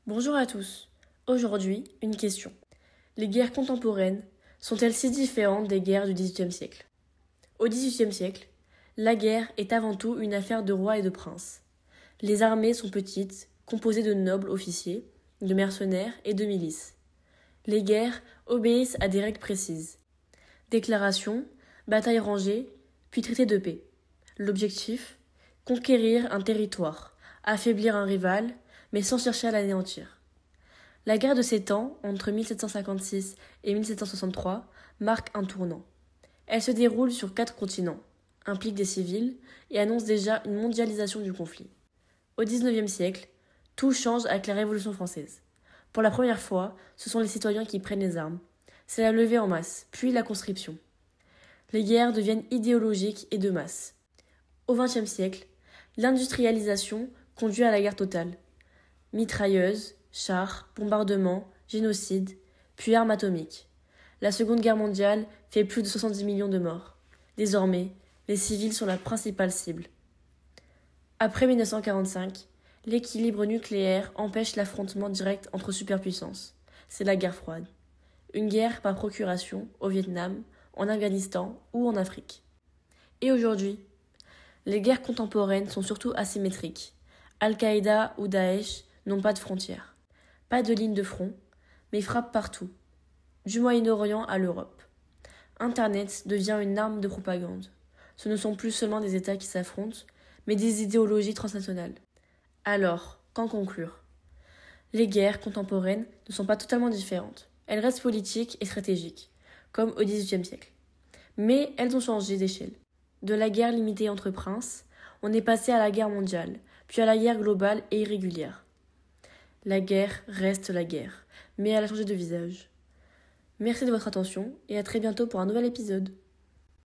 Bonjour à tous. Aujourd'hui, une question. Les guerres contemporaines sont-elles si différentes des guerres du XVIIIe siècle? Au XVIIIe siècle, la guerre est avant tout une affaire de rois et de princes. Les armées sont petites, composées de nobles officiers, de mercenaires et de milices. Les guerres obéissent à des règles précises. Déclaration, bataille rangée, puis traité de paix. L'objectif, conquérir un territoire, affaiblir un rival, mais sans chercher à l'anéantir. La guerre de 7 ans, entre 1756 et 1763, marque un tournant. Elle se déroule sur 4 continents, implique des civils et annonce déjà une mondialisation du conflit. Au XIXe siècle, tout change avec la Révolution française. Pour la première fois, ce sont les citoyens qui prennent les armes. C'est la levée en masse, puis la conscription. Les guerres deviennent idéologiques et de masse. Au XXe siècle, l'industrialisation conduit à la guerre totale. Mitrailleuses, chars, bombardements, génocide, puis armes atomiques. La Seconde Guerre mondiale fait plus de 70 millions de morts. Désormais, les civils sont la principale cible. Après 1945, l'équilibre nucléaire empêche l'affrontement direct entre superpuissances. C'est la guerre froide. Une guerre par procuration au Vietnam, en Afghanistan ou en Afrique. Et aujourd'hui, les guerres contemporaines sont surtout asymétriques. Al-Qaïda ou Daesh n'ont pas de frontières. Pas de ligne de front, mais frappent partout. Du Moyen-Orient à l'Europe. Internet devient une arme de propagande. Ce ne sont plus seulement des États qui s'affrontent, mais des idéologies transnationales. Alors, qu'en conclure? Les guerres contemporaines ne sont pas totalement différentes. Elles restent politiques et stratégiques, comme au XVIIIe siècle. Mais elles ont changé d'échelle. De la guerre limitée entre princes, on est passé à la guerre mondiale, puis à la guerre globale et irrégulière. La guerre reste la guerre, mais elle a changé de visage. Merci de votre attention et à très bientôt pour un nouvel épisode.